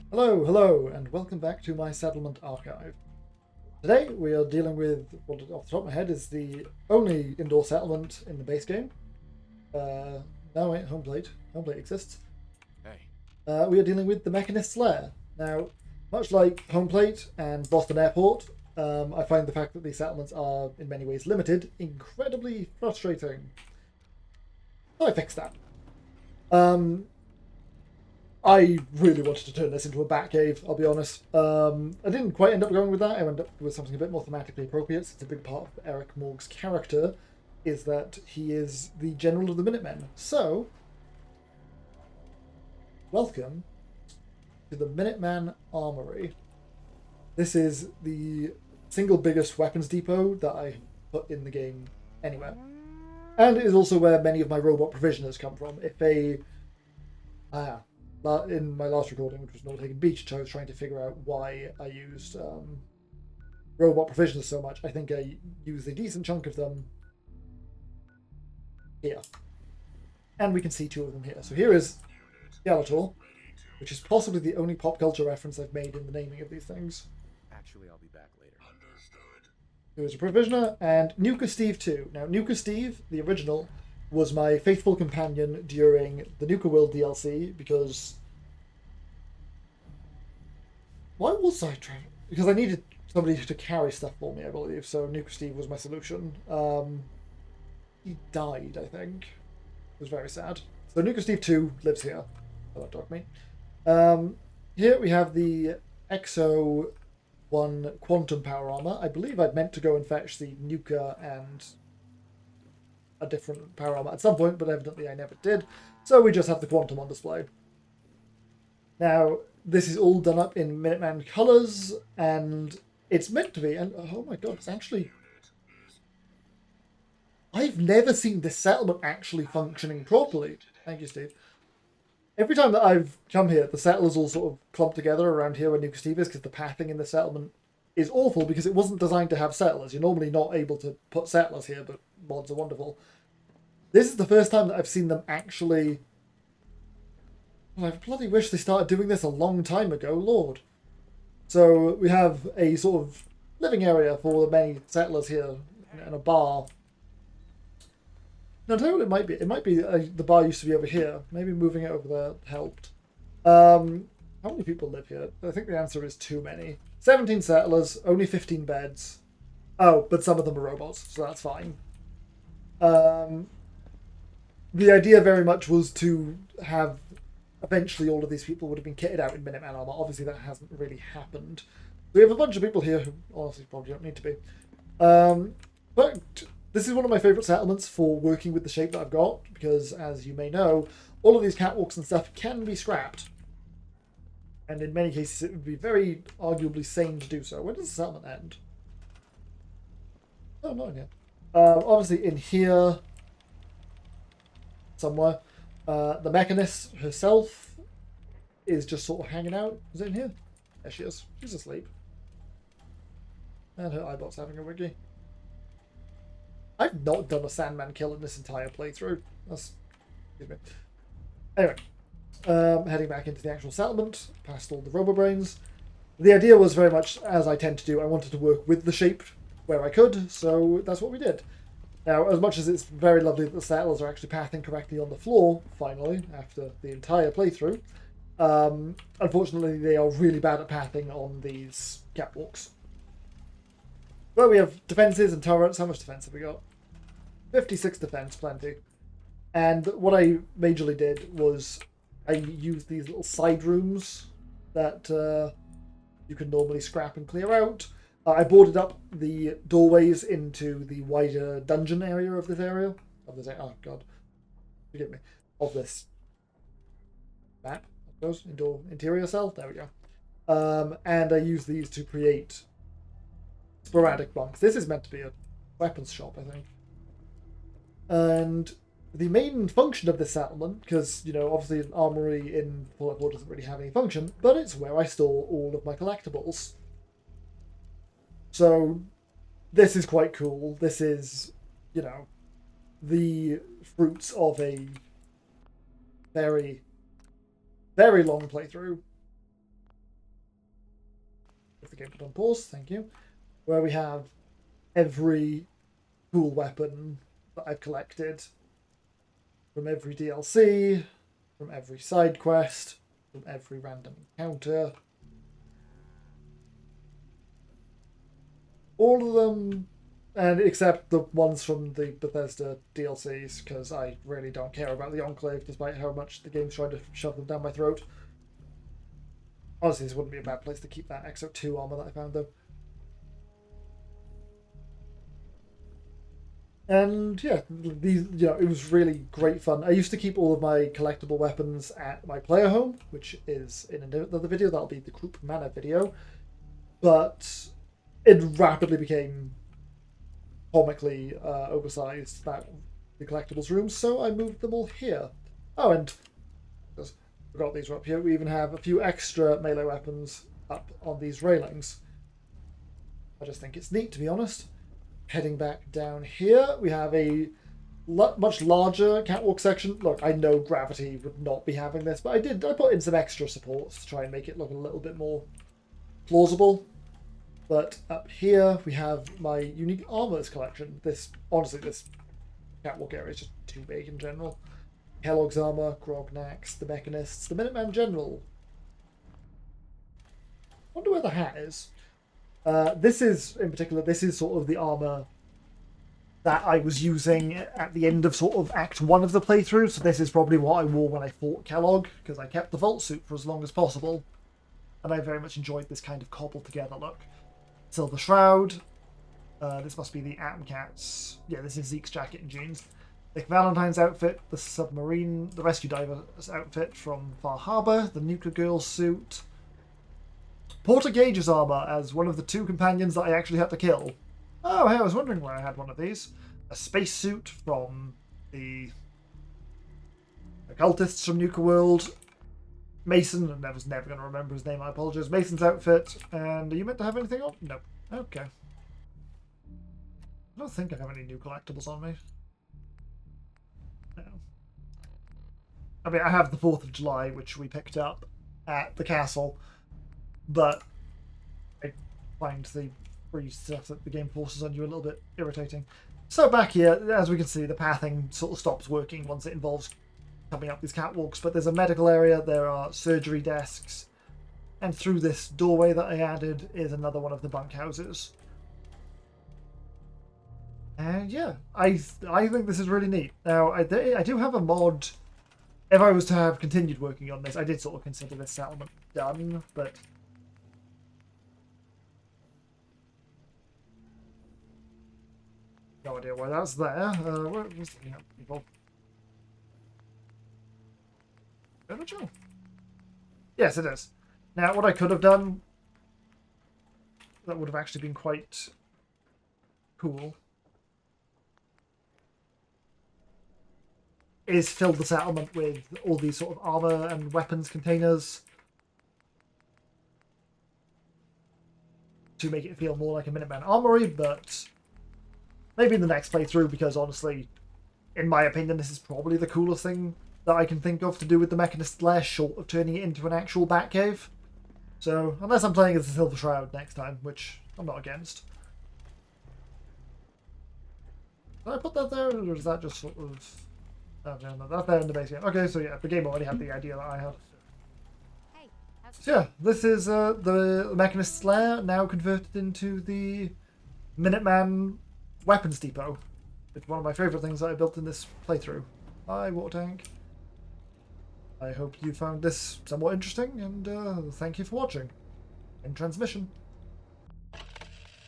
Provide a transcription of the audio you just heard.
Hello, hello, and welcome back to my settlement archive. Today we are dealing with what, off the top of my head, is the only indoor settlement in the base game. No, wait, home plate. Home plate exists. Hey. We are dealing with the Mechanist's Lair. Now, much like home plate and Boston Airport, I find the fact that these settlements are in many ways limited incredibly frustrating. So I fixed that. I really wanted to turn this into a bat cave, I'll be honest. I didn't quite end up going with that. I ended up with something a bit more thematically appropriate. It's a big part of Eric Morgue's character, is that he is the general of the Minutemen. So, welcome to the Minuteman Armory. This is the single biggest weapons depot that I put in the game anywhere. And it is also where many of my robot provisioners come from. If a... in my last recording, which was Nortaken Beach, I was trying to figure out why I used robot provisioners so much. I think I used a decent chunk of them here. And we can see two of them here. So here is Skeletor, which is possibly the only pop culture reference I've made in the naming of these things. Actually, I'll be back later. Understood. Who is a provisioner, and Nuka Steve 2. Now, Nuka Steve, the original, was my faithful companion during the Nuka World DLC, because... Why was I trying? Because I needed somebody to carry stuff for me, I believe, so Nuka Steve was my solution. He died, I think. It was very sad. So Nuka Steve 2 lives here. Oh, that dog me. Here we have the Exo 1 Quantum Power Armor. I believe I'd meant to go and fetch the Nuka and a different power armor at some point, but evidently I never did. So we just have the Quantum on display. Now, this is all done up in Minuteman colours, and it's meant to be, and oh my god, it's actually... I've never seen this settlement actually functioning properly. Thank you, Steve. Every time that I've come here, the settlers all sort of clump together around here where Nuka Steve is, because the pathing in the settlement is awful, because it wasn't designed to have settlers. You're normally not able to put settlers here, but mods are wonderful. This is the first time that I've seen them actually... Well, I bloody wish they started doing this a long time ago, Lord. So we have a sort of living area for the many settlers here, and a bar. Now, I'll tell you what it might be. It might be the bar used to be over here. Maybe moving it over there helped. How many people live here? I think the answer is too many. 17 settlers, only 15 beds. Oh, but some of them are robots, so that's fine. The idea very much was to have... Eventually all of these people would have been kitted out in Minuteman armor. Obviously that hasn't really happened. We have a bunch of people here who honestly probably don't need to be. But this is one of my favourite settlements for working with the shape that I've got, because as you may know, all of these catwalks and stuff can be scrapped. And in many cases it would be very arguably sane to do so. When does the settlement end? Oh, not in here. Obviously in here somewhere. The Mechanist herself is just sort of hanging out. Is it in here? There she is. She's asleep. And her eyebot's having a wiggy. I've not done a Sandman kill in this entire playthrough. That's... Excuse me. Anyway. Heading back into the actual settlement, past all the RoboBrains. The idea was very much, as I tend to do, I wanted to work with the shape where I could, so that's what we did. Now, as much as it's very lovely that the settlers are actually pathing correctly on the floor, finally, after the entire playthrough, unfortunately they are really bad at pathing on these catwalks. Well, we have defences and turrets. How much defence have we got? 56 defence, plenty. And what I majorly did was I used these little side rooms that you can normally scrap and clear out. I boarded up the doorways into the wider dungeon area of this area. Oh god, forgive me. Of this map, I suppose. Interior cell. There we go. And I use these to create sporadic bunks. This is meant to be a weapons shop, I think. And the main function of this settlement, because you know, obviously an armory in Fallout 4 doesn't really have any function, but it's where I store all of my collectibles. So, this is quite cool. This is, you know, the fruits of a very, very long playthrough. game put on pause, thank you, where we have every cool weapon that I've collected from every DLC, from every side quest, from every random encounter. All of them, and except the ones from the Bethesda DLCs, because I really don't care about the Enclave, despite how much the game's trying to shove them down my throat. Honestly, this wouldn't be a bad place to keep that Exo 2 armor that I found, though. And yeah, these, it was really great fun. I used to keep all of my collectible weapons at my player home, which is in another video. That'll be the group mana video. But it rapidly became comically oversized, the collectibles room, so I moved them all here. Oh, and just forgot these were up here. We even have a few extra melee weapons up on these railings. I just think it's neat, to be honest. Heading back down here, we have a much larger catwalk section. Look, I know Gravity would not be having this, but I put in some extra supports to try and make it look a little bit more plausible. But up here, we have my unique armors collection. Honestly, this catwalk area is just too big in general. Kellogg's armor, Grognak's, the Mechanists, the Minuteman General. Wonder where the hat is. This is sort of the armor that I was using at the end of sort of Act 1 of the playthrough, so this is probably what I wore when I fought Kellogg, because I kept the Vault suit for as long as possible, and I very much enjoyed this kind of cobbled together look. Silver Shroud, this must be the Atom Cats, yeah, this is Zeke's jacket and jeans. Nick Valentine's outfit, the Rescue Diver's outfit from Far Harbor, the Nuka Girl suit, Porter Gage's armor as one of the 2 companions that I actually had to kill. Oh, hey, I was wondering where I had one of these. A spacesuit from the occultists from Nuka World. Mason, I was never going to remember his name, I apologize. Mason's outfit. And are you meant to have anything on? No. Okay. I don't think I have any new collectibles on me. No. I mean, I have the 4th of July, which we picked up at the castle. But I find the free stuff that the game forces on you a little bit irritating. So back here, as we can see, the pathing sort of stops working once it involves coming up these catwalks. But there's a medical area, there are surgery desks, and through this doorway that I added is another one of the bunkhouses. And yeah, I think this is really neat. Now, I do have a mod. If I was to have continued working on this, I did sort of consider this settlement done, but no idea why that's there. Where was the people? Original? Yes, it is. Now, what I could have done that would have actually been quite cool is fill the settlement with all these sort of armor and weapons containers to make it feel more like a Minuteman armory, but maybe in the next playthrough, because honestly, in my opinion, this is probably the coolest thing that I can think of to do with the Mechanist Lair, short of turning it into an actual Batcave. So, unless I'm playing as the Silver Shroud next time, which I'm not against. Did I put that there, or is that just sort of... Oh, no, that's there in the base game. Okay, so yeah, the game already had the idea that I had. So yeah, this is the Mechanist's Lair, now converted into the Minuteman Weapons Depot. It's one of my favourite things that I built in this playthrough. Hi, Water Tank. I hope you found this somewhat interesting, and thank you for watching. In transmission.